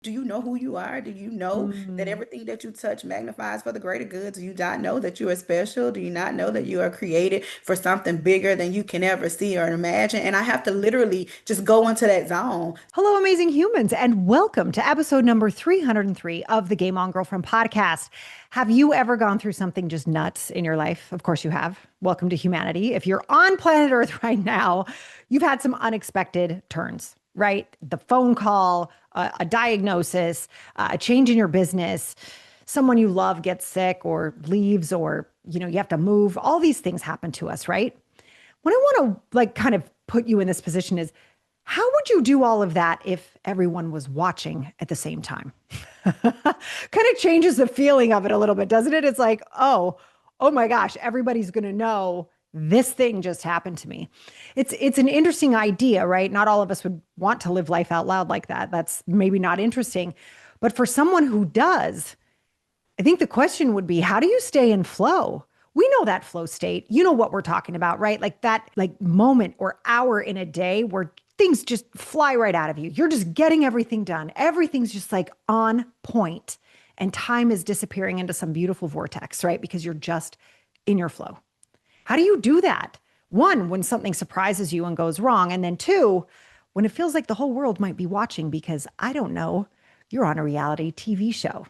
Do you know who you are? Do you know that Mm. everything that you touch magnifies for the greater good? Do you not know that you are special? Do you not know that you are created for something bigger than you can ever see or imagine? And I have to literally just go into that zone. Hello, amazing humans, and welcome to episode number 303 of the Game On Girlfriend podcast. Have you ever gone through something just nuts in your life? Of course you have. Welcome to humanity. If you're on planet Earth right now, you've had some unexpected turns, right? The phone call, a diagnosis, a change in your business, someone you love gets sick or leaves, or you have to move. All these things happen to us, right? What I want to kind of put you in this position is, how would you do all of that if everyone was watching at the same time? Kind of changes the feeling of it a little bit, doesn't it? It's like, oh my gosh, everybody's going to know this thing just happened to me. It's an interesting idea, right? Not all of us would want to live life out loud like that. That's maybe not interesting. But for someone who does, I think the question would be, how do you stay in flow? We know that flow state. You know what we're talking about, right? Like that moment or hour in a day where things just fly right out of you. You're just getting everything done. Everything's just like on point, and time is disappearing into some beautiful vortex, right? Because you're just in your flow. How do you do that? One, when something surprises you and goes wrong, and then two, when it feels like the whole world might be watching because, I don't know, you're on a reality TV show.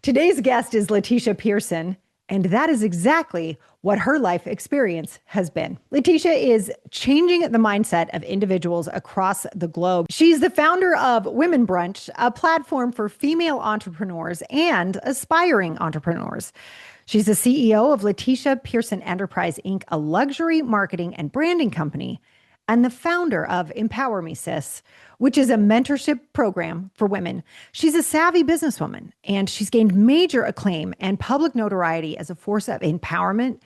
Today's guest is Lateshia Pearson, and that is exactly what her life experience has been. Lateshia is changing the mindset of individuals across the globe. She's the founder of Women Brunch, a platform for female entrepreneurs and aspiring entrepreneurs. She's the CEO of Lateshia Pearson Enterprise Inc., a luxury marketing and branding company, and the founder of Empower Me Sis, which is a mentorship program for women. She's a savvy businesswoman, and she's gained major acclaim and public notoriety as a force of empowerment,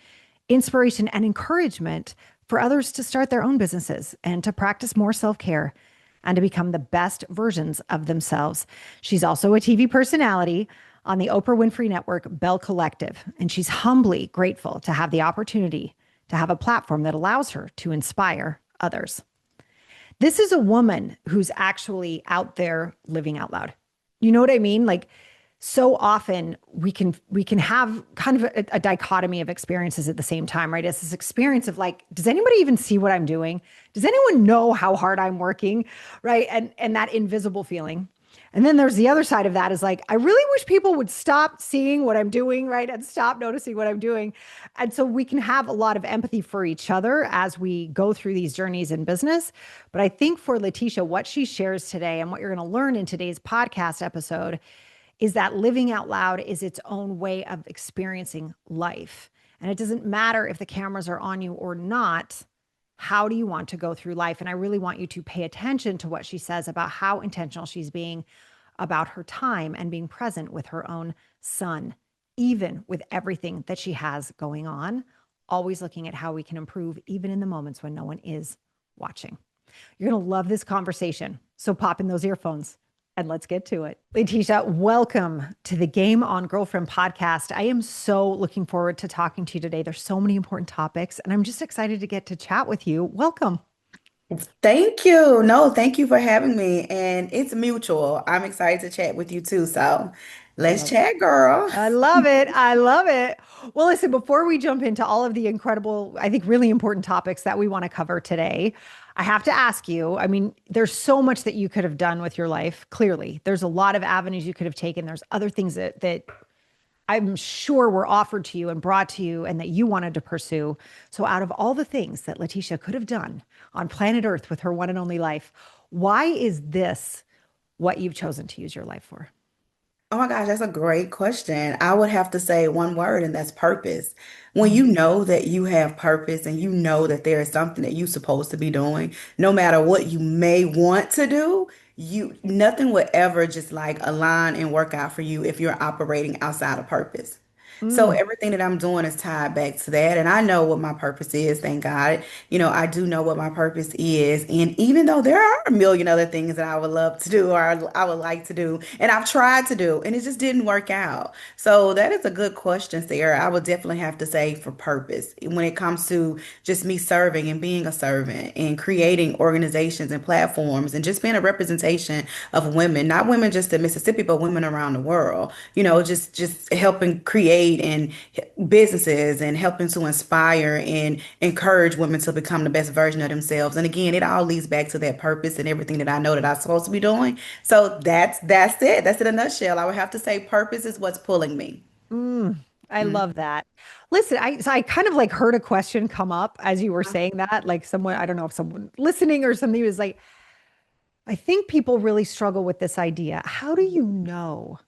inspiration, and encouragement for others to start their own businesses and to practice more self-care and to become the best versions of themselves. She's also a TV personality on the Oprah Winfrey Network Bell Collective, and she's humbly grateful to have the opportunity to have a platform that allows her to inspire others. This is a woman who's actually out there living out loud. You know what I mean? Like, so often we can have kind of a dichotomy of experiences at the same time, right? It's this experience of like, does anybody even see what I'm doing? Does anyone know how hard I'm working? Right? And that invisible feeling. And then there's the other side of that is like, I really wish people would stop seeing what I'm doing, right? And stop noticing what I'm doing. And so we can have a lot of empathy for each other as we go through these journeys in business. But I think for Lateshia, what she shares today and what you're going to learn in today's podcast episode is that living out loud is its own way of experiencing life. And it doesn't matter if the cameras are on you or not. How do you want to go through life? And I really want you to pay attention to what she says about how intentional she's being about her time and being present with her own son, even with everything that she has going on, always looking at how we can improve, even in the moments when no one is watching. You're going to love this conversation. So pop in those earphones and let's get to it. Lateshia, welcome to the Game On Girlfriend podcast. I am so looking forward to talking to you today. There's so many important topics, and I'm just excited to get to chat with you. Welcome. Thank you. No, thank you for having me. And it's mutual. I'm excited to chat with you too. So I let's love it. chat, girl. I love it. I love it. Well, listen, before we jump into all of the incredible, I think really important topics that we want to cover today, I have to ask you, I mean, there's so much that you could have done with your life. Clearly, there's a lot of avenues you could have taken. There's other things that I'm sure were offered to you and brought to you and that you wanted to pursue. So out of all the things that Lateshia could have done on planet Earth with her one and only life, why is this what you've chosen to use your life for? Oh my gosh, that's a great question. I would have to say one word, and that's purpose. When Mm. you know that you have purpose and you know that there is something that you're supposed to be doing, no matter what you may want to do, you nothing would ever just like align and work out for you if you're operating outside of purpose. So Mm, everything that I'm doing is tied back to that. And I know what my purpose is, thank God. I do know what my purpose is. And even though there are a million other things that I would love to do or I would like to do, and I've tried to do, and it just didn't work out. So that is a good question, Sarah. I would definitely have to say for purpose when it comes to just me serving and being a servant and creating organizations and platforms and just being a representation of women, not women just in Mississippi, but women around the world. Just helping create and businesses and helping to inspire and encourage women to become the best version of themselves. And again, it all leads back to that purpose and everything that I know that I'm supposed to be doing. So that's it. That's in a nutshell. I would have to say purpose is what's pulling me. mm, I Mm. love that. Listen, I kind of like heard a question come up as you were saying that, like someone, I don't know if someone listening or something was like, I think people really struggle with this idea. How do you know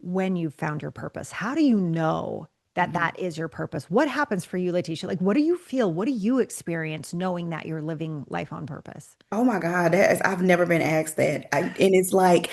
when you've found your purpose? How do you know that Mhm. that is your purpose? What happens for you, Letitia? Like, what do you feel? What do you experience knowing that you're living life on purpose? Oh my God, I've never been asked that. And it's like,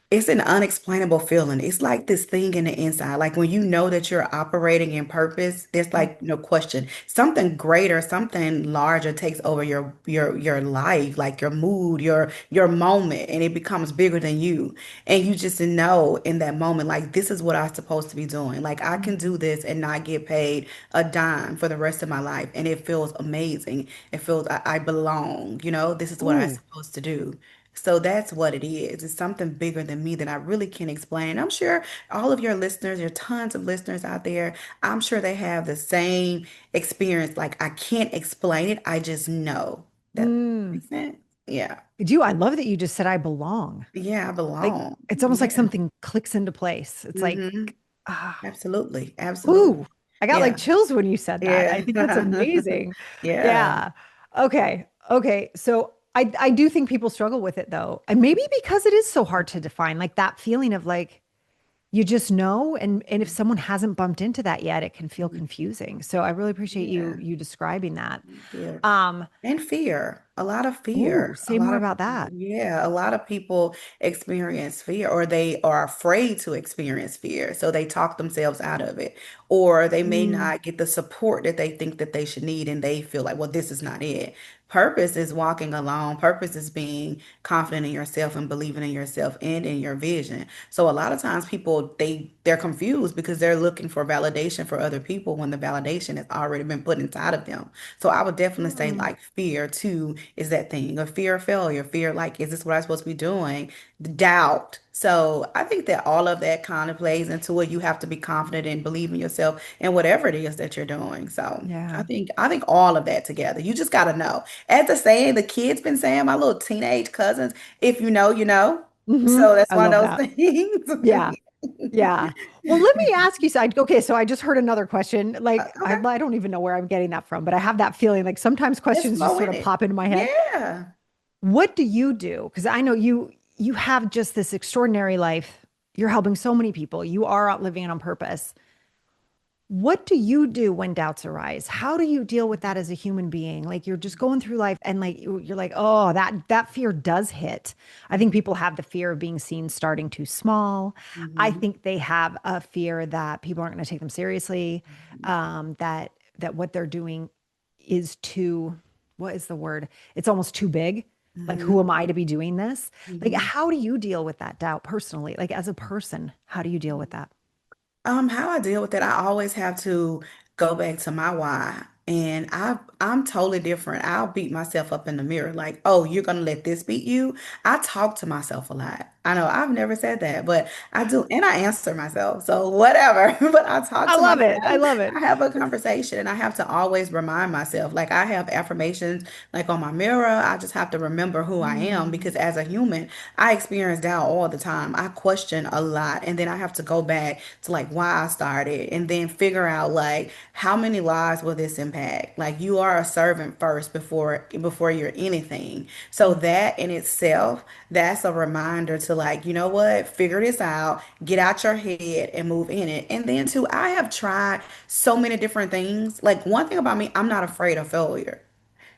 it's an unexplainable feeling. It's like this thing in the inside. Like when you know that you're operating in purpose, there's like no question. Something greater, something larger takes over your life, like your mood, your moment, and it becomes bigger than you. And you just know in that moment, like this is what I'm supposed to be doing. Like I can do this and not get paid a dime for the rest of my life. And it feels amazing. It feels I belong, this is what I'm Ooh. supposed to do. So that's what it is. It's something bigger than me that I really can't explain. I'm sure all of your listeners, there are tons of listeners out there. I'm sure they have the same experience. Like I can't explain it. I just know. That Mm. makes sense. Yeah. I love that you just said I belong. Yeah, I Like belong. it's almost like Yeah. something clicks into place. It's like, Hmm. ah, Absolutely. Absolutely. ooh, I got like Yeah. chills when you said that. I Yeah. think that's amazing. Yeah. Yeah. Okay. Okay. So I do think people struggle with it though. And maybe because it is so hard to define, like that feeling of like you just know and if someone hasn't bumped into that yet, it can feel confusing. So I really appreciate Yeah. you describing that. Yeah. Um, And fear, a lot of ooh, fear. A say lot more of about people, that. yeah, a lot of people experience fear or they are afraid to experience fear. So they talk themselves out of it. Or they may Mm, not get the support that they think that they should need and they feel like, well, this is not it. Purpose is walking alone. Purpose is being confident in yourself and believing in yourself and in your vision. So a lot of times people they're confused because they're looking for validation for other people when the validation has already been put inside of them. So I would definitely say mm, like fear too is that thing, or fear of failure, fear like, is this what I'm supposed to be doing? The doubt. So I think that all of that kind of plays into it. You have to be confident and believe in yourself and whatever it is that you're doing. So I yeah. think I think all of that together. You just gotta know. As the saying, the kids been saying, my little teenage cousins, if you know, you know. So that's I one of love those that. things. Yeah. Yeah. Well, let me ask you, okay, so I just heard another question. Like, Okay, I don't even know where I'm getting that from, but I have that feeling like sometimes just questions just flow sort in of it. pop into my head. Yeah. What do you do? Because I know you have just this extraordinary life. You're helping so many people. You are out living it on purpose. What do you do when doubts arise? How do you deal with that as a human being? Like you're just going through life and like you're like, "Oh, that fear does hit." I think people have the fear of being seen starting too small. I Mhm. think they have a fear that people aren't going to take them seriously, that what they're doing is too, what is the word? It's almost too big. Like, who am Mhm. I to be doing this? Like, Mhm. how do you deal with that doubt personally? Like, as a person, how do you deal with that? How I deal with it, I always have to go back to my why. And I'm totally different. I'll beat myself up in the mirror like, oh, you're gonna let this beat you? I talk to myself a lot. I know I've never said that, but I do, and I answer myself. So whatever. But I talk I to love myself. it. I love it. I have a conversation and I have to always remind myself. Like I have affirmations like on my mirror. I just have to remember who I am Mm, because as a human, I experience doubt all the time. I question a lot. And then I have to go back to like why I started and then figure out like how many lives will this impact? Like you are a servant first before you're anything. So mm, that in itself, that's a reminder to like, you know what, figure this out, get out your head and move in it. And then too, I have tried so many different things. Like one thing about me, I'm not afraid of failure.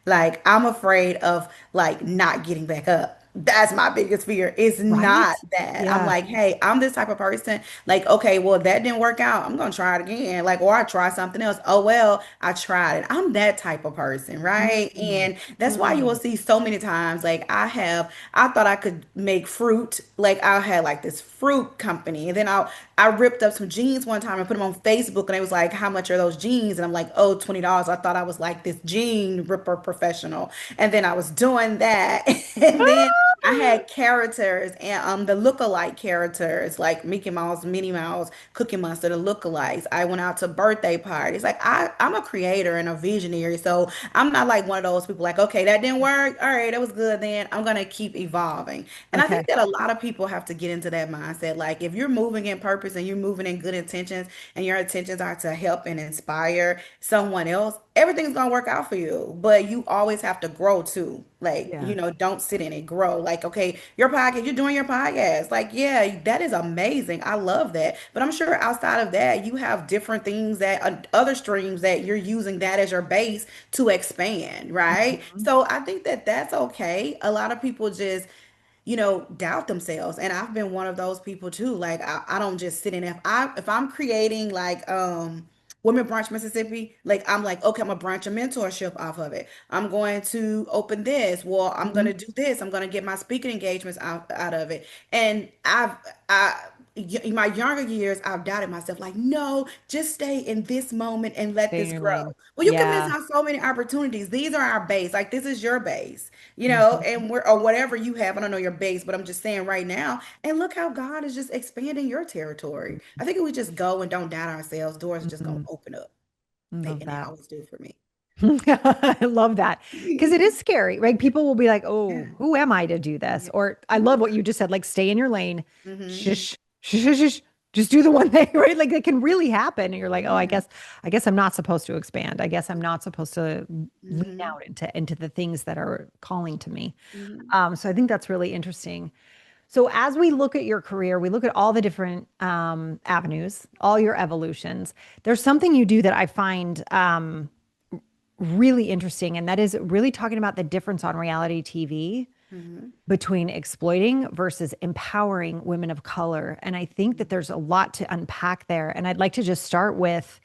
Like I'm afraid of like not getting back up That's my biggest fear. It's right? not that. I'm Yeah. like, hey, I'm this type of person. Like, okay, well, that didn't work out. I'm gonna try it again. Like, or I try something else. Oh well, I tried it. I'm that type of person, right? Mm, And that's why you will mm. see so many times. Like, I thought I could make fruit. Like, I had like this fruit company, and then I ripped up some jeans one time and put them on Facebook, and it was like, how much are those jeans? And I'm like, oh, $20. I thought I was like this jean ripper professional, and then I was doing that, and then I had characters and the lookalike characters like Mickey Mouse, Minnie Mouse, Cookie Monster, the lookalikes. I went out to birthday parties. Like I'm a creator and a visionary, so I'm not like one of those people like, okay, that didn't work. All right, that was good. Then I'm gonna keep evolving. And I think Okay. that a lot of people have to get into that mindset. Like if you're moving in purpose and you're moving in good intentions, and your intentions are to help and inspire someone else, everything's gonna work out for you. But you always have to grow too. Like, Yeah. don't sit in it, grow. Like, okay, your podcast, you're doing your podcast. Like, yeah, that is amazing. I love that. But I'm sure outside of that, you have different things that other streams that you're using that as your base to expand, right? Mhm. So I think that that's okay. A lot of people just doubt themselves. And I've been one of those people too. Like I don't just sit in if I'm creating like Women Brunch Mississippi, like I'm like, okay, I'm gonna branch a mentorship off of it. I'm going to open this. Well, I'm Mhm. gonna do this. I'm gonna get my speaking engagements out of it. And in my younger years, I've doubted myself, like, no, just stay in this moment and let Stay in this your grow. lane. Well, you can miss Yeah. out so many opportunities. These are our base. Like this is your base, Mhm. and we're or whatever you have. I don't know your base, but I'm just saying right now. And look how God is just expanding your territory. I think if we just go and don't doubt ourselves, doors are just gonna Mhm. open up. I love And they that. always do for me. I love that because it is scary, right? People will be like, Yeah. "Oh, who am I to do this?" Yeah. Or I love Woo. what you just said, like stay in your lane. Mm-hmm. Shush, shush, shush, shush. Just do the one thing, right? Like it can really happen. And you're like, "Oh, Yeah. I guess I'm not supposed to expand. I guess I'm not supposed to lean Mm-hmm. out into the things that are calling to me." Mm-hmm. So I think that's really interesting. So as we look at your career, we look at all the different avenues, all your evolutions. There's something you do that I find really interesting, and that is really talking about the difference on reality TV Mm-hmm. between exploiting versus empowering women of color. And I think that there's a lot to unpack there. And I'd like to just start with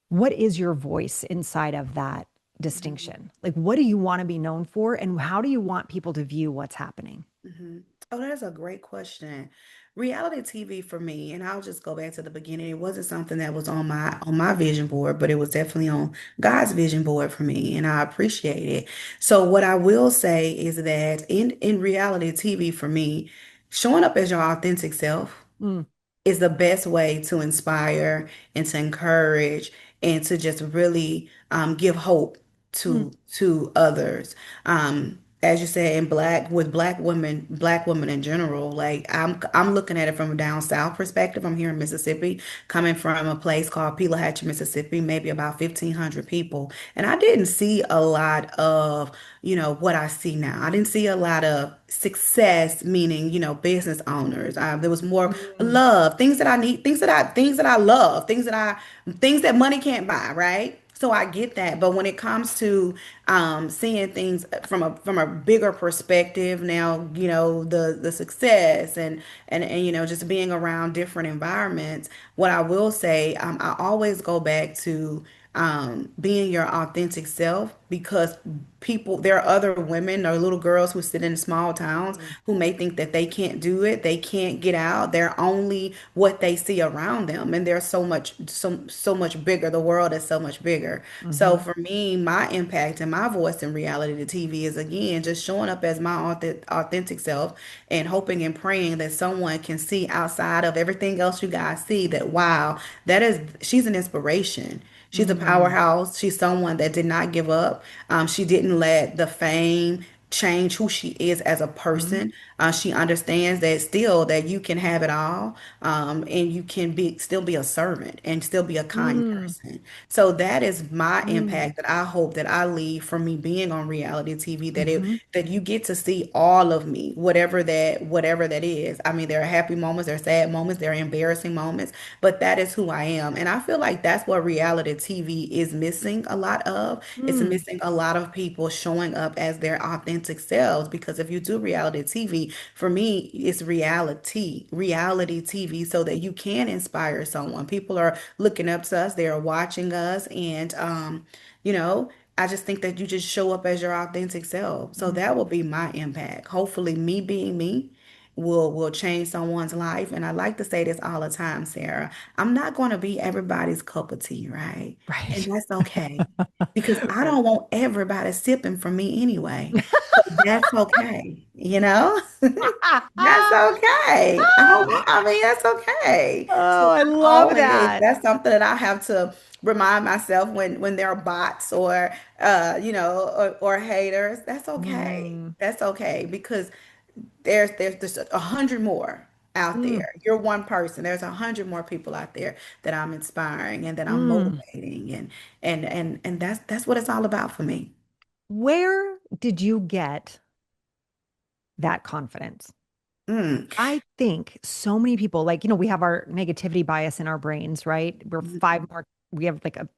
what is your voice inside of that Mm-hmm. distinction? Like, what do you want to be known for? And how do you want people to view what's happening? Hmm. Oh, that's a great question. Reality TV for me, and I'll just go back to the beginning. It wasn't something that was on my vision board, but it was definitely on God's vision board for me, and I appreciate it. So what I will say is that in reality TV for me, showing up as your authentic self Mm, is the best way to inspire and to encourage and to just really give hope mm, to others. As you said, in black women in general, like I'm looking at it from a down south perspective. I'm here in Mississippi, coming from a place called Pelahatchie, Mississippi, maybe about 1,500 people, and I didn't see a lot of what I see now. I didn't see a lot of success, meaning business owners. There was more mm, love, things that I need, things that I love, things that money can't buy, right? So I get that, but when it comes to seeing things from a bigger perspective, now the success and just being around different environments. What I will say, I always go back to being your authentic self because there are other women or little girls who sit in small towns mm, who may think that they can't do it, they can't get out. They're only what they see around them, and they're so much bigger. The world is so much bigger. So mhm, for me, my impact and my voice in reality TV is again just showing up as my authentic self and hoping and praying that someone can see outside of everything else you guys see that wow, she's an inspiration. She's a mm, powerhouse. She's someone that did not give up. She didn't let the fame change who she is as a mhm, person. She understands that still that you can have it all, and you can be still be a servant and still be a kind mm, person. So that is my mm, impact that I hope that I leave from me being on reality TV. mhm, That you get to see all of me, whatever that is. I mean, there are happy moments, there are sad moments, there are embarrassing moments, but that is who I am. And I feel like that's what reality TV is missing a lot of. It's mm, missing a lot of people showing up as their authentic authentic selves. Because if you do reality TV, for me, it's reality TV, so that you can inspire someone. People are looking up to us, they are watching us, and you know, I just think that you just show up as your authentic self. So that will be my impact. Hopefully, me being me will change someone's life. And I like to say this all the time, Sarah. I'm not going to be everybody's cup of tea, right? And Right. that's okay because I don't want everybody sipping from me anyway. So that's okay, you know? That's okay. I mean, that's okay. So Oh, I I love always, that. that's something that I have to remind myself when there are bots or or haters. That's okay. Mm, That's okay because there's just 100 more out mm, there. You're one person. There's 100 more people out there that I'm inspiring and that I'm mm. motivating, and that's what it's all about for me. Where did you get that confidence? Mm. I think so many people, like, we have our negativity bias in our brains, right? We have like a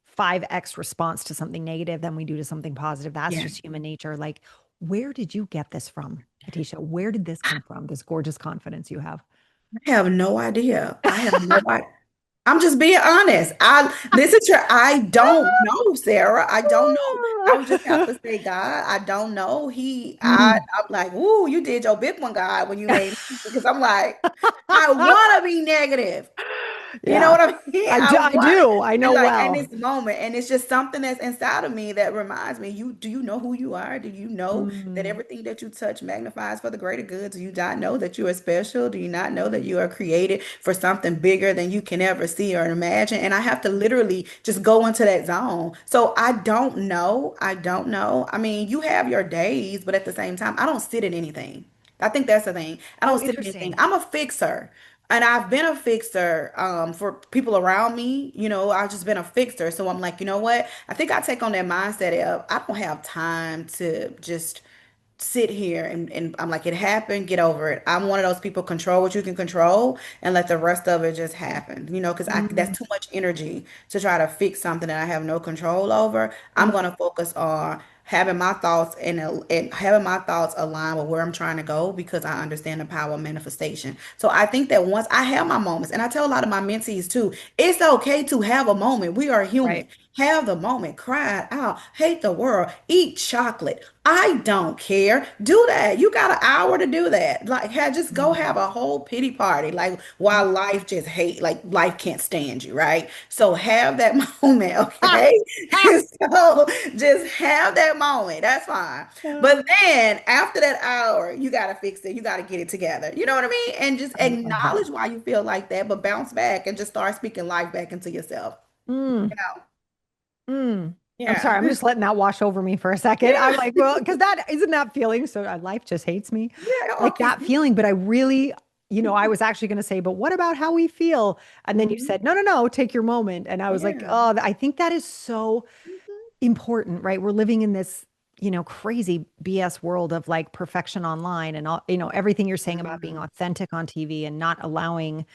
5x response to something negative than we do to something positive. That's Yeah. just human nature. Like, where did you get this from, Letitia? Where did this come from? This gorgeous confidence you have? I have no idea. I have no idea. I'm just being honest. This is your I don't know, Sarah. I don't know. I would just have to say, God, I don't know. Mm. I'm like, ooh, you did your big one, God, when you made me because I'm like, I want to be negative. You know Yeah, what I mean? I I want do. I and know like in well. this moment, and it's just something that's inside of me that reminds me, you do you know who you are? Do you know that Mm, everything that you touch magnifies for the greater good? Do you not know that you are special? Do you not know that you are created for something bigger than you can ever see or imagine? And I have to literally just go into that zone. So I don't know. I don't know. I mean, you have your days, but at the same time, I don't sit in anything. I think that's the thing. I oh, don't sit in anything. interesting. I'm a fixer. And I've been a fixer for people around me. I've just been a fixer. So I'm like, you know what? I think I take on that mindset of I don't have time to just sit here and I'm like, it happened, get over it. I'm one of those people, control what you can control and let the rest of it just happen, because I Mm, that's too much energy to try to fix something that I have no control over. I'm mm, going to focus on having my thoughts and having my thoughts align with where I'm trying to go because I understand the power of manifestation. So I think that once I have my moments, and I tell a lot of my mentees too, it's okay to have a moment. We are human. right. Have the moment, cry it out, hate the world, eat chocolate. I don't care. Do that. You got an hour to do that. Like, just go have Mm, a whole pity party. Like, mm. while life just like life can't stand you, right? So have that moment, Ha! okay? Ha! So just have that moment. That's fine. Uh, But then after that hour, you gotta fix it. You gotta get it together. You know what I mean? And just I love that. acknowledge why you feel like that, but bounce back and just start speaking life back into yourself. Mm, You know? mm. I'm Yeah. sorry. I'm just letting that wash over me for a second. I'm Yeah. like, well, because that isn't that feeling. So life just hates me, Yeah. like Okay. that feeling. But I really, I was actually going to say, but what about how we feel? And then you Mhm. said, no, no, no, take your moment. And I was like, Yeah. oh, I think that is so Mhm. important, right? We're living in this, crazy BS world of like perfection online and all, everything you're saying about being Mhm. authentic on TV and not allowing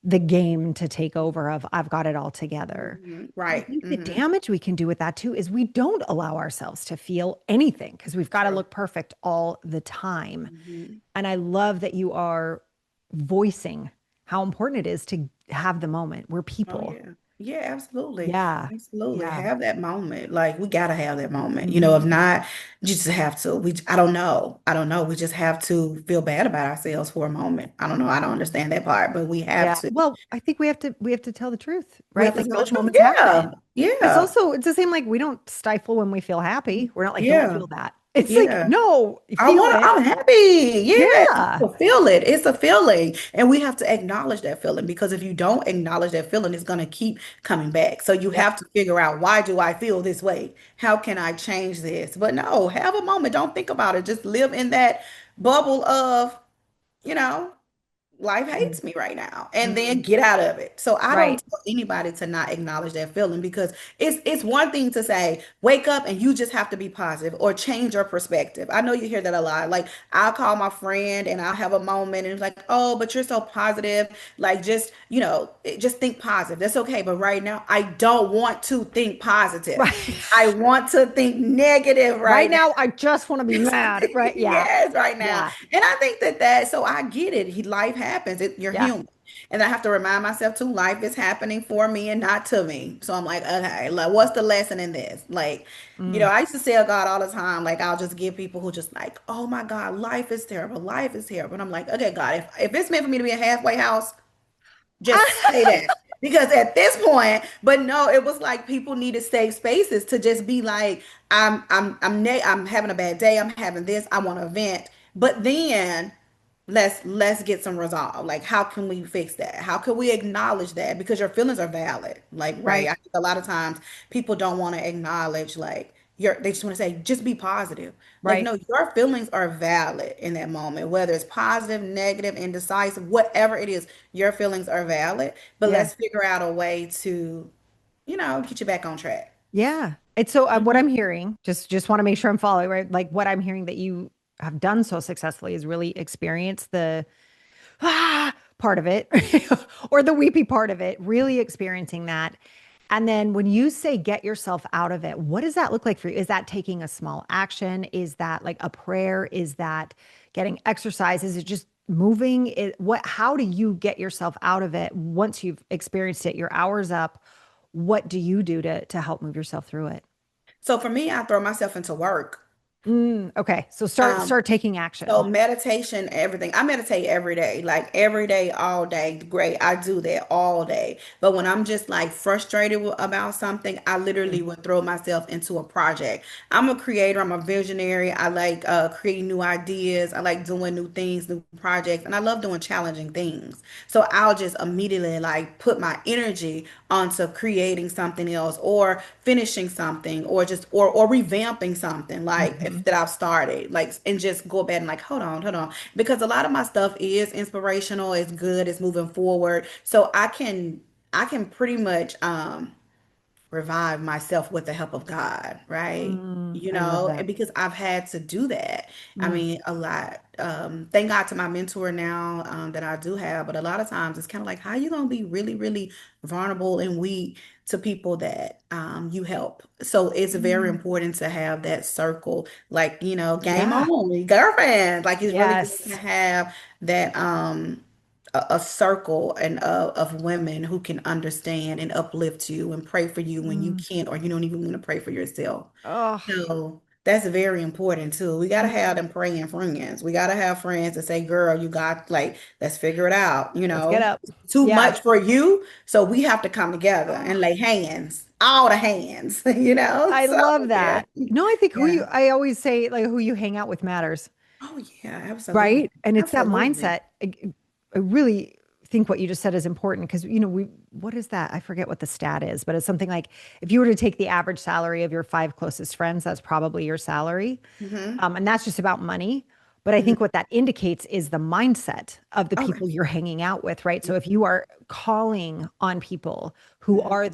the game to take over of I've got it all together. Mhm. But I Right. think the Hmm. damage we can do with that too is we don't allow ourselves to feel anything because we've got to True. look perfect all the time. Hmm. And I love that you are voicing how important it is to have the moment. We're Oh people. yeah. Yeah, absolutely. Yeah. Absolutely. Yeah. Have that moment. Like we gotta have that moment. Mhm. If not, you just have to. I don't know. I don't know. We just have to feel bad about ourselves for a moment. I don't know. I don't understand that part, but we have Yeah. to. Well, I think we have to tell the truth, We have right? to Like tell the those truth. moments Yeah. happen. But it's Yeah. also it's the same like we don't stifle when we feel happy. We're not like don't Yeah. feel that. It's like Yeah. no, you feel it. I'm happy. Yeah, it's Yeah. a feeling. It's a feeling. And we have to acknowledge that feeling because if you don't acknowledge that feeling, it's going to keep coming back. So you Yep. have to figure out why do I feel this way? How can I change this? But no, have a moment. Don't think about it. Just live in that bubble of, you know, life Mm, hates me right now, and then mm, get out of it. So I don't right. tell anybody to not acknowledge that feeling, because it's one thing to say wake up and you just have to be positive or change your perspective. I know you hear that a lot. Like, I'll call my friend and I'll have a moment and it's like, oh, but you're so positive. Like, just, just think positive. That's okay. But right now, I don't want to think positive. Right. I want to think negative Right right now. now, I just want to be mad. Right. Yeah. Yes, right now. Yeah. And I think that so I get it. Life happens. You're Yeah. human. And I have to remind myself too, life is happening for me and not to me. So I'm like, okay, like, what's the lesson in this? Like, Mm. I used to tell God all the time, like, I'll just give people who just like, oh my God, life is terrible. Life is terrible. And I'm like, okay, God, if it's meant for me to be a halfway house, just say that. Because at this point, but no, it was like people needed safe spaces to just be like, I'm having a bad day. I'm having this. I want to vent. But then let's get some resolve. Like, how can we fix that? How can we acknowledge that? Because your feelings are valid. Like, right. Right. I think a lot of times people don't want to acknowledge, like, they just want to say, just be positive. Like, Right. no, your feelings are valid in that moment, whether it's positive, negative, indecisive, whatever it is, your feelings are valid. But Yeah. let's figure out a way to, get you back on track. Yeah. It's so what Mhm. I'm hearing, just want to make sure I'm following, right? Like what I'm hearing that you have done so successfully is really experience the part of it or the weepy part of it, really experiencing that. And then when you say get yourself out of it, what does that look like for you? Is that taking a small action? Is that like a prayer? Is that getting exercise? Is it just moving? How do you get yourself out of it once you've experienced it? Your hour's up. What do you do to help move yourself through it? So for me, I throw myself into work. Okay. So Um, start taking So action. meditation, everything. I meditate every day, like every day, all day. Great. I do that all day. But when I'm just like frustrated about something, I literally Mm, would throw myself into a project. I'm a creator. I'm a visionary. I like creating new ideas. I like doing new things, new projects, and I love doing challenging things. So I'll just immediately like put my energy onto creating something else or finishing something or just or revamping something like mhm. that I've started, like, and just go back and like, hold on, because a lot of my stuff is inspirational, it's good, it's moving forward. So I can pretty much revive myself with the help of God, right? I love And that. because I've had to do that. I Mm, mean, a lot. Thank God to my mentor now, that I do have, but a lot of times it's kind of like, how you gonna be really, really vulnerable and weak to people that you help? So it's very mm. important to have that circle, like, game Yeah. on, girlfriend. Like, it's really good to Yes. have that a circle and of women who can understand and uplift you and pray for you when you Mm. can't or you don't even want to pray for yourself. Oh, So that's very important too. We gotta have mm. them praying friends. We gotta have friends that say, "Girl, you got, like, let's figure it out." Let's get up. It's too Yeah. much for you, so we have to come together and Oh, lay hands, all the hands. I So love yeah, that. No, I think yeah. I always say like who you hang out with matters, Oh yeah, absolutely, right? And it's that absolutely. mindset. I really think what you just said is important because, what is that? I forget what the stat is, but it's something like if you were to take the average salary of your five closest friends, that's probably your salary. Hmm. And that's just about money. But I Hmm. think what that indicates is the mindset of the Okay. people you're hanging out with, right? So if you are calling on people who Mhm. are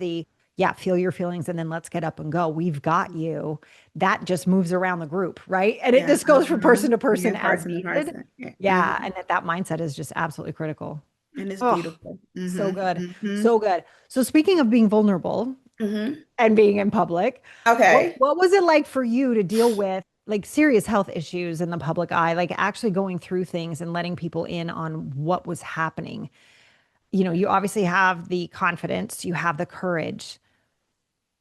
yeah, feel your feelings and then let's get up and go. We've got you. That just moves around the group, right? And it Yeah. just goes from person to Yeah, person as person to needed. person. Yeah. Yeah. And that mindset is just absolutely critical. And it's Oh, beautiful. so Hmm. good. Hmm. So good. So speaking of being vulnerable, Hmm. and being in public. Okay. What was it like for you to deal with like serious health issues in the public eye, like actually going through things and letting people in on what was happening? You obviously have the confidence, you have the courage.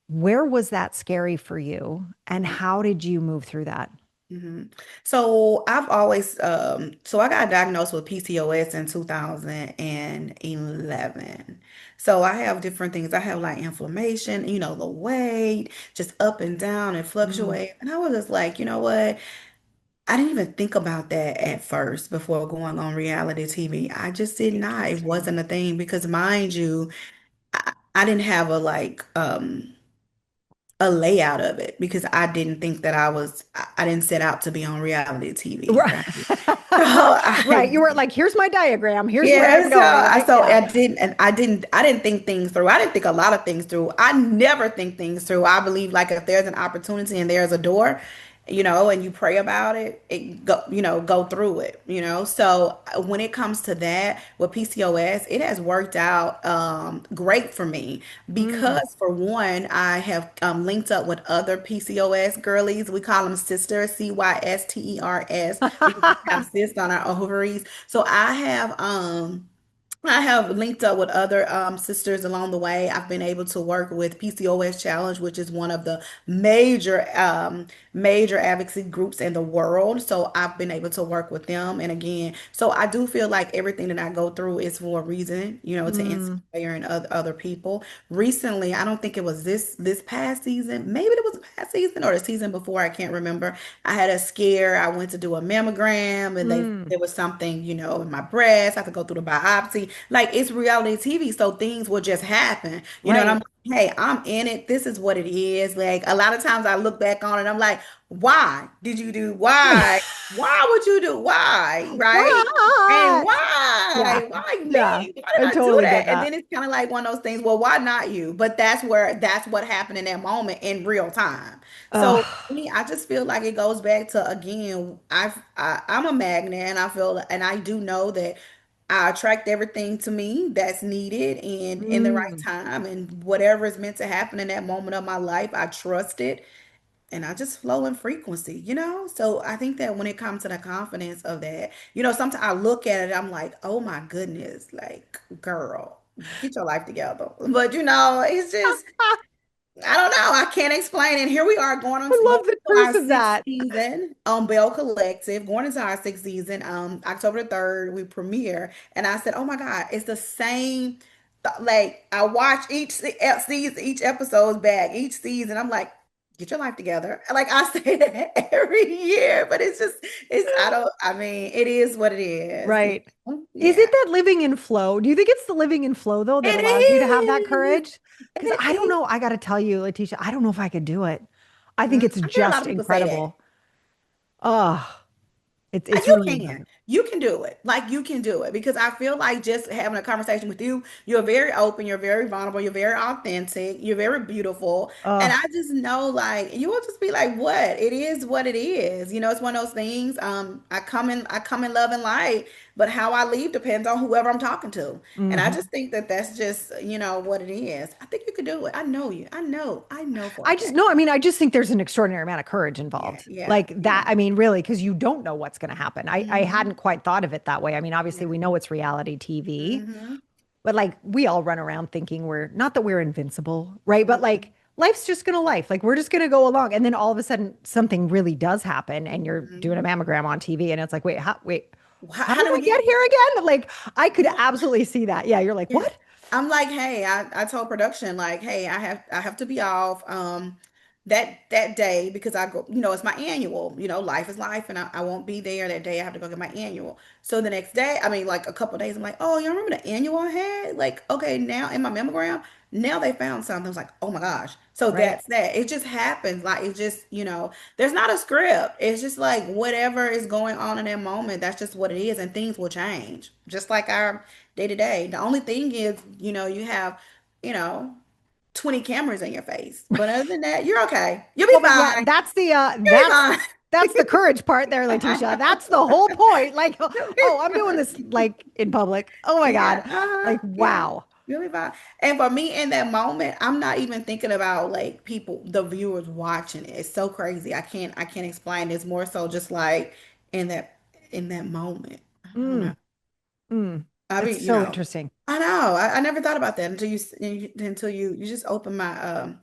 Where was that scary for you, and how did you move through that? Hmm. So I've always, so I got diagnosed with PCOS in 2011. So I have different things. I have like inflammation, the weight, just up and down and Mm, fluctuate. And I was just like, you know what? I didn't even think about that at first before going on reality TV. I just did not. It interesting. wasn't a thing because, mind you, I didn't have a like a layout of it because I didn't think that I didn't set out to be on reality TV, Right. right? So Right. I You weren't like, here's my diagram. Here's where I'm Yeah, so going. I Right. so Yeah. I didn't and I didn't think things through. I didn't think a lot of things through. I never think things through. I believe like if there's an opportunity and there's a door, and you pray about it, go through it, So when it comes to that with PCOS, it has worked out great for me Mm. because for one, I have linked up with other PCOS girlies. We call them sisters, CYSTERS, because we have cysts on our ovaries. So I have linked up with other sisters along the way. I've been able to work with PCOS Challenge, which is one of the major advocacy groups in the world. So I've been able to work with them. And again, so I do feel like everything that I go through is for a reason, to Mm. inspire and other people. Recently, I don't think it was this past season. Maybe it was the past season or the season before. I can't remember. I had a scare. I went to do a mammogram, and Mm. there was something, in my breast. I had to go through the biopsy. Like it's reality TV, so things will just happen. And I'm Right. like, hey, I'm in it. This is what it is. Like a lot of times I look back on it, I'm like, why did you do? Why? Why would you do? Why? Right? And What? Yeah. why? Why Yeah. me? Why did I I do totally that? get And that. then it's kind of like one of those things. Well, why not you? But that's what happened in that moment in real time. So Ugh. me, I just feel like it goes back to again. I'm a magnet, and I feel and I do know that I attract everything to me that's needed and in the right Mm. time, and whatever is meant to happen in that moment of my life, I trust it and I just flow in frequency. So I think that when it comes to the confidence of that, sometimes I look at it, I'm like, oh my goodness, like, girl, get your life together. But it's just I don't know. I can't explain it. Here we are I going love the into truth our of sixth that. season on Bell Collective, going into our sixth season. October the 3rd, we premiere. And I said, oh my God, it's the same. Like I watch season, each episode's back, each season. I'm like, get your life together. Like I say that every year, but I mean, it is what it is. Right. Is it Yeah. that living in flow? Do you think it's the living in flow though that It allows you to have that is. courage? Because It I don't is. know. I got to tell you, Letitia, I don't know if I could do it. I think it's I hear a lot just of people say that. incredible. Oh, it's You really can. incredible. You can do it. Like you can do it because I feel like just having a conversation with you, you're very open, you're very vulnerable, you're very authentic, you're very beautiful. And I Oh, just know like you will just be like, what? It is what it is. It's one of those things. I come in love and light, but how I leave depends on whoever I'm talking to. And I mhm. just think that that's just, what it is. I think you could do it. I know you. I know for a I just fact. no, I mean, I just think there's an extraordinary amount of courage Yeah, involved. yeah, Like that, yeah. I mean, really, because you don't know what's going to happen. I Hmm. hadn't quite thought of it that way. I mean, obviously, Yeah. we know it's reality TV, Hmm. but like we all run around thinking we're not that we're invincible, right? But Hmm. like life's just gonna life. Like we're just gonna go along. And then all of a sudden something really does happen and you're doing a Hmm. mammogram on TV and it's like, wait, how How did do I we get get here again? Like I could yeah, absolutely see that. Yeah, you're like, yeah. what? I'm like, hey, I told production, like, hey, I have to be off that day because I go, it's my annual, life is life and I won't be there that day. I have to go get my annual. So the next day, I mean, like a couple of days, I'm like, oh, you remember the annual I had? Like, okay, now in my mammogram, now they found something. I was like, oh my gosh. So Right. that's that. It just happens. Like it just, there's not a script. It's just like whatever is going on in that moment, that's just what it is, and things will change. Just like our day to day. The only thing is, you have, you know, 20 cameras in your face. But other than that, you're okay. You'll be Well, but yeah, fine. that's the You'll be fine. that's the courage part there, Letitia. That's the whole point. Like, You'll be oh, I'm doing this fine. like in public. Oh my Yeah, God. Like, yeah. wow. You'll be fine. And for me in that moment, I'm not even thinking about like people, the viewers watching it. It's so crazy. I can't explain. It's more so just like in that moment. I don't know. Mm, mm. I It's mean, so interesting. I know. I never thought about that until you just open my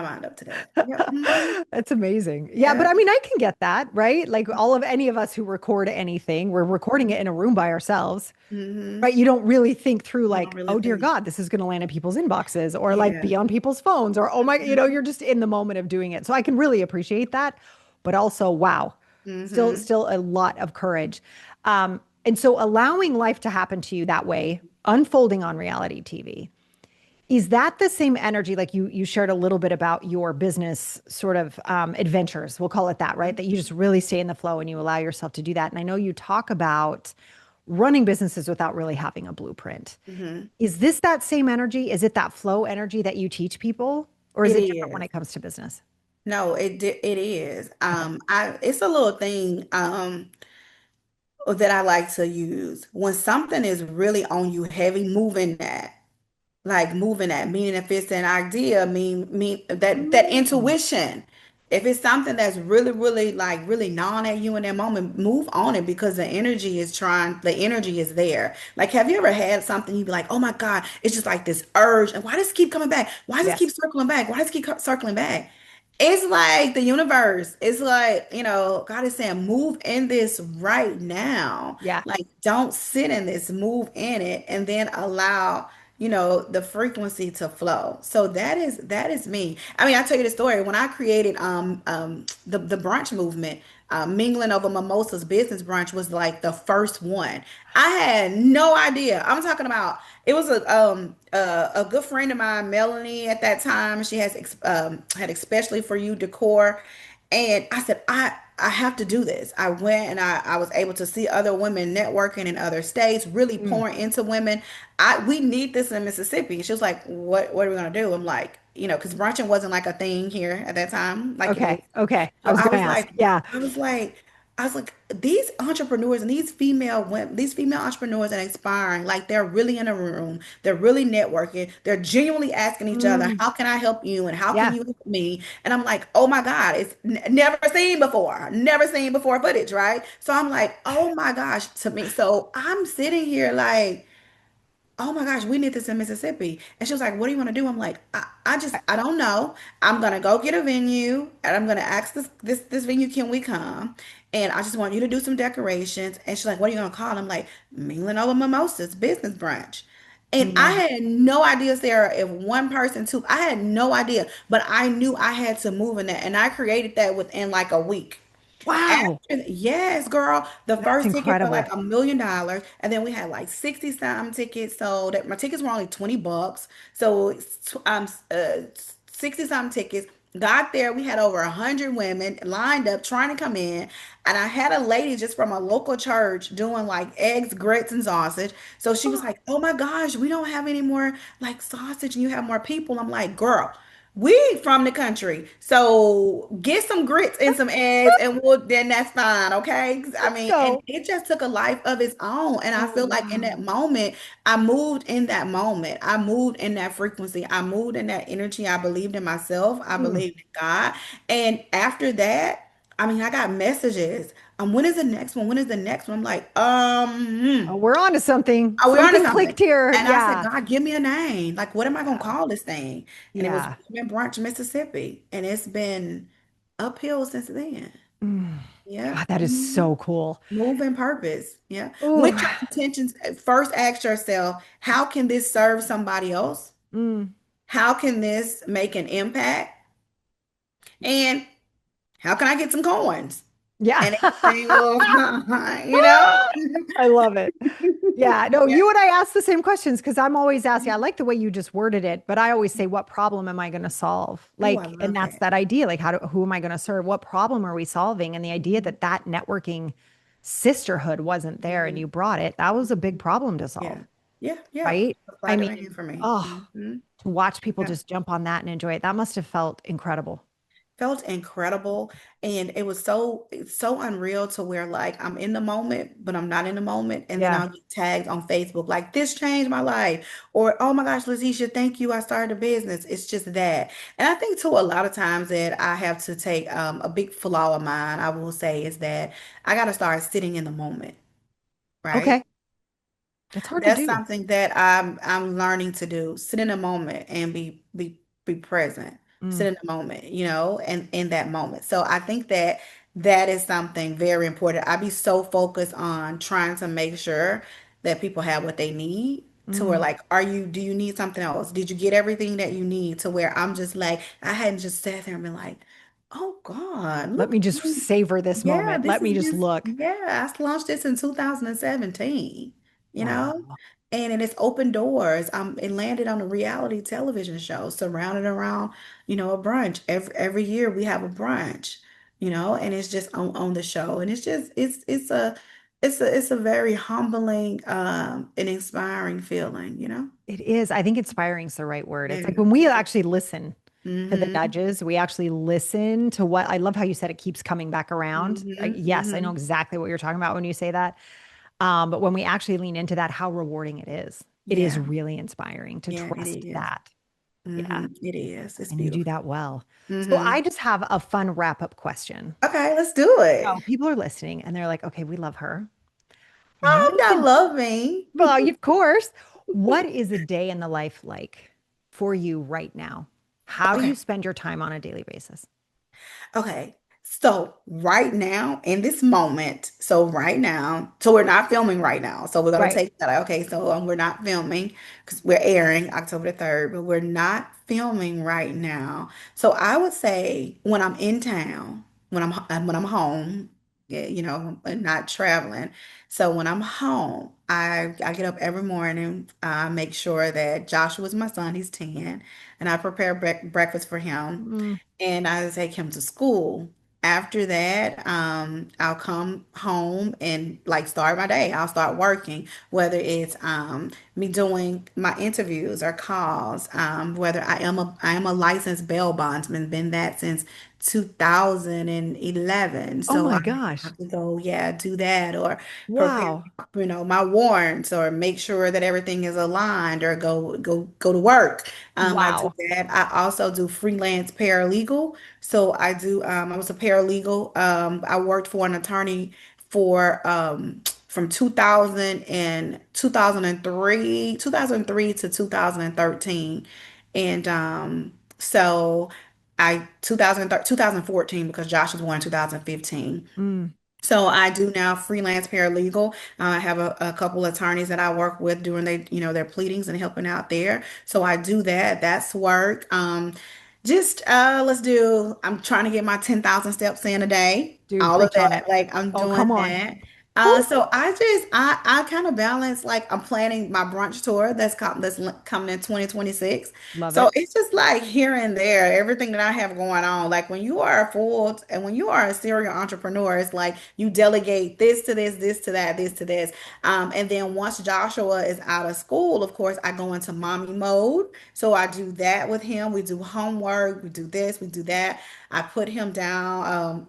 mind up to that. Yep. Hmm. That's amazing. Yeah, but Yeah. I mean, I can get that, right? Like all of any of us who record anything, we're recording it in a room by ourselves, Hmm. right? You don't really think through You don't like, really oh dear think. God, this is going to land in people's inboxes or like Yeah. be on people's phones or oh my, you're just in the moment of doing it. So I can really appreciate that, but also, wow, Hmm. still a lot of courage. And so allowing life to happen to you that way, unfolding on reality TV. Is that the same energy? Like you shared a little bit about your business sort of adventures, we'll call it that, right? That you just really stay in the flow and you allow yourself to do that. And I know you talk about running businesses without really having a blueprint. Mhm. Is this that same energy? Is it that flow energy that you teach people, or is It it different when is. it comes to business? No, it is. Okay. I it's a little thing that I like to use. When something is really on you heavy, moving that. Like moving that, meaning if it's an idea, mean that Mm. intuition. If it's something that's really like really gnawing at you in that moment, move on it because the energy is there. Like, have you ever had something you'd be like, oh my God, it's just like this urge, and why does it keep coming back? Why does it keep Yes. circling back? Why does it keep circling back? It's like the universe. It's like, God is saying, move in this right now. Yeah. Like, don't sit in this, move in it, and then allow, the frequency to flow. So that is me. I mean, I tell you the story. When I created the brunch movement, mingling over mimosas business brunch was like the first one. I had no idea. I'm talking about it was a good friend of mine, Melanie, at that time. She had especially for you decor, and I said I have to do this. I went and I was able to see other women networking in other states, really Mm. pouring into women. We need this in Mississippi. She was like, what are we gonna do? I'm like, because brunching wasn't like a thing here at that time, like it is. Okay. Okay. I So was going to ask. Yeah. I was like, these entrepreneurs and these female women, these female entrepreneurs are inspiring. Like they're really in a room, they're really networking, they're genuinely asking each other, Mm. how can I help you and how can Yeah. you help me? And I'm like, oh my God, it's never seen before footage, right? So I'm like, oh my gosh, to me. So I'm sitting here like, oh my gosh, we need this in Mississippi. And she was like, what do you want to do? I'm like, I don't know. I'm gonna go get a venue and I'm gonna ask this venue, can we come? And I just want you to do some decorations. And she's like, what are you gonna call it? I'm like, Mingling Over Mimosas Business Brunch. And I Mm. had no idea, Sarah, if one person, two, I had no idea, but I knew I had to move in that. And I created that within like a week. Wow. Yes, girl. The That's first ticket for incredible. like $1 million, and then we had like 60 some tickets. So that my tickets were only $20. So 60 some tickets. Got there, we had over 100 women lined up trying to come in, and I had a lady just from a local church doing like eggs, grits, and sausage. So she was like, "Oh my gosh, we don't have any more like sausage, and you have more people." I'm like, "Girl." We from the country, so get some grits and some eggs, and then that's fine, okay? I Let's mean, and go. it just took a life of its own, and I Oh, feel like in that wow. moment, I moved in that moment. I moved in that frequency. I moved in that energy. I believed in myself. I Mm. believed in God, and after that, I mean, I got messages. When is the next one? When is the next one? I'm like, Oh, we're on to something. are we on to Something something? clicked here. And I said, Yeah. God, give me a name. Like, what am I gonna Yeah. call this thing? And it was Yeah. Women Brunch, Mississippi. And it's been uphill since then. Mm. Yep. God, that is so cool. Moving purpose. Yeah. Ooh. With your intentions, first ask yourself, how can this serve somebody else? Mm. How can this make an impact? And how can I get some coins? Yeah. And everything will, you know? I love it. Yeah, no, Yeah. you and I ask the same questions because I'm always asking. I like the way you just worded it, but I always say, what problem am I going to solve? Oh, I Like, and love that's that. that idea. Like, who am I going to serve? What problem are we solving? And the idea that that networking sisterhood wasn't there and Mhm. you brought it, that was a big problem to Yeah. solve, Yeah. Yeah. right? I Flat mean, in for me. oh, Hmm. to watch people Yeah. just jump on that and enjoy it, that must have felt incredible. Felt incredible. And it was it's so unreal to where like I'm in the moment, but I'm not in the moment. And then Yeah. I'll get tagged on Facebook, like this changed my life. Or, oh my gosh, Lateshia, thank you. I started a business. It's just that. And I think too, a lot of times that I have to take a big flaw of mine, I will say, is that I got to start sitting in the moment, right? Okay. That's hard to That's do. something that I'm learning to do. Sit in a moment and be present. Sit Mm, in the moment, and in that moment. So I think that that is something very important. I be so focused on trying to make sure that people have what they need to where mm. like, do you need something else? Did you get everything that you need to where I'm just like, I hadn't just sat there and been like, oh God, Let look, me just savor this yeah, moment. Let me just look. yeah, I launched this in 2017. you know? Wow. And it's opened doors. It landed on a reality television show surrounded around, a brunch. Every year we have a brunch, and it's just on the show. And it's just it's a very humbling and inspiring feeling. It is. I think inspiring is the right word. It's like Yeah. when we actually listen to the Mm-hmm. nudges, we actually listen to what I love how you said it keeps coming back around. Mm-hmm. Yes, I know Mm-hmm. exactly what you're talking about when you say that. But when we actually lean into that, how rewarding it is Yeah. really inspiring to Yeah, it trust is. that. Yeah. Mm-hmm. It is. It's And you do beautiful. that well. So Mm-hmm. I just have a fun wrap up question. Okay, let's do it. So people are listening and they're like, okay, we love her. What Oh, is y'all the, love me. well, of course, what is a day in the life like for you right now? How do you Okay. spend your time on a daily basis? Okay. So right now, in this moment, so we're not filming right now. So we're gonna Right. take that. Okay, so we're not filming because we're airing October the 3rd, but we're not filming right now. So I would say when I'm in town, when I'm home, yeah, and not traveling. So when I'm home, I get up every morning. I make sure that Joshua's my son, he's 10, and I prepare breakfast for him Mm, and I take him to school. After that, I'll come home and like start my day. I'll start working, whether it's me doing my interviews or calls, whether I am a licensed bail bondsman, been that since 2011. oh So I my gosh. have to go, yeah, do that or prepare, Wow. my warrants or make sure that everything is aligned or go to work. I do Wow. that. I also do freelance paralegal. So I was a paralegal. I worked for an attorney for from 2003 to 2013. And so I 2014 because Josh was born in 2015. Mm, So I do now freelance paralegal. I have a couple attorneys that I work with during their pleadings and helping out there. So I do that. That's work. Just I'm trying to get my 10,000 steps in a day. dude, All of preach on that, it. like I'm Oh, doing come on. that. Woo. So I kind of balance like I'm planning my brunch tour coming in 2026. Love So it. it's just like here and there, everything that I have going on. Like when you are a serial entrepreneur, it's like you delegate this to this to that, this to this. And then once Joshua is out of school, of course, I go into mommy mode. So I do that with him. We do homework, we do this, we do that. I put him down,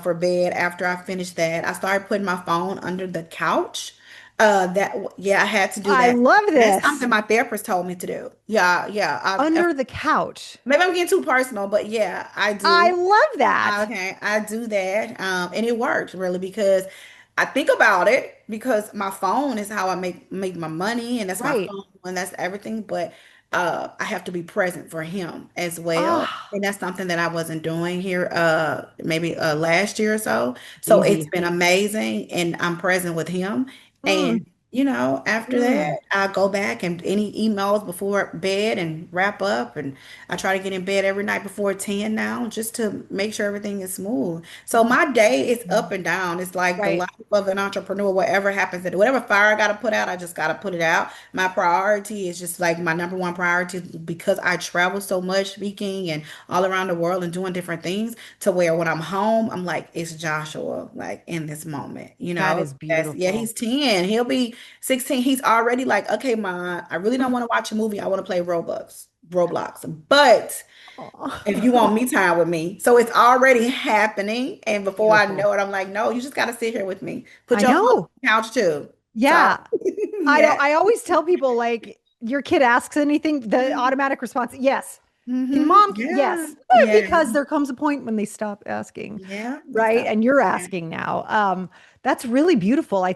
for bed. After I finish that, I started putting my phone under the couch. Yeah, I had to do I that. love That's this. something my therapist told me to do. Yeah, yeah. Under the couch. Maybe I'm getting too personal, but yeah, I I do. love that. Okay, I do that. And it works really because I think about it because my phone is how I make my money and that's my Right. phone and that's everything. But I have to be present for him as well. Ah, And that's something that I wasn't doing here maybe last year or so. So it's easy. been amazing and I'm present with him. Mm, And after mm. that, I go back and any emails before bed and wrap up and I try to get in bed every night before 10 now just to make sure everything is smooth. So Oh, my day is up and down. It's like the right. life of an entrepreneur, whatever happens, whatever fire I got to put out, I just got to put it out. My priority is just like my number one priority because I travel so much speaking and all around the world and doing different things to where when I'm home, I'm like, it's Joshua, like in this moment, That is Yeah, beautiful. he's 10. He'll be 16. He's already like, okay, Ma, I really don't want to watch a movie. I want to play Roblox. But if you want Aw. me time with me. So it's already happening. And before I Beautiful. know it, I'm like, no, you just got to sit here with me. Put I your phone on know. the couch too. So, Yeah. I know. yeah. I always tell people like your kid asks anything, the automatic response, yes. Can Mm-hmm. mom, Yeah. yes. Yeah. Because there comes a point when they stop asking, Yeah. That's right? how. And you're Yeah. asking now. That's really beautiful. I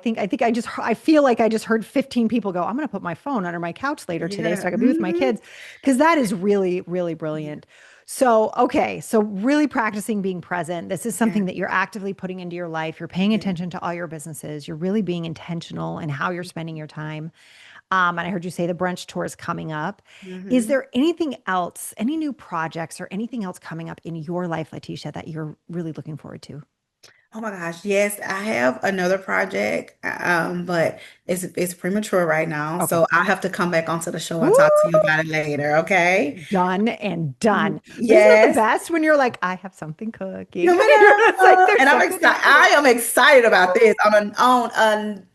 feel like I just heard 15 people go, I'm going to put my phone under my couch later today so Yeah. I can be with my Mm-hmm. kids. Because that is really, really Yeah. brilliant. So, okay. So really practicing being present. This is Yeah. something that you're actively putting into your life. You're paying Yeah. attention to all your businesses. You're really being intentional in how you're spending your time. And I heard you say the brunch tour is coming up. Is Mm-hmm. there anything else, any new projects or anything else coming up in your life, Lateshia, that you're really looking forward to? Oh my gosh, yes, I have another project, but it's premature right now, Okay. so I'll have to come back onto the show and Woo! talk to you about it later, okay? Done and done. But isn't that the Yes. best when you're like, I have something cooking? No, It's like there's and I'm something excited. I happening. am excited about this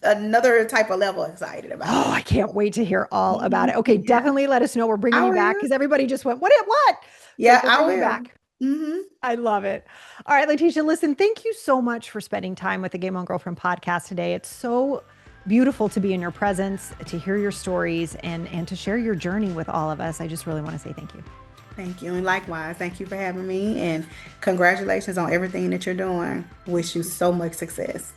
another type of level excited about Oh, this. I can't wait to hear all about it. Okay, Yeah, definitely let us know. We're bringing I you back will. because everybody just went, what? So Yeah, we'll I bring you will. back. Hmm. I love it. All right, Letitia, listen, thank you so much for spending time with the Game On Girlfriend podcast today. It's so beautiful to be in your presence, to hear your stories, and to share your journey with all of us. I just really want to say thank you. Thank you. And likewise, thank you for having me. And congratulations on everything that you're doing. Wish you so much success.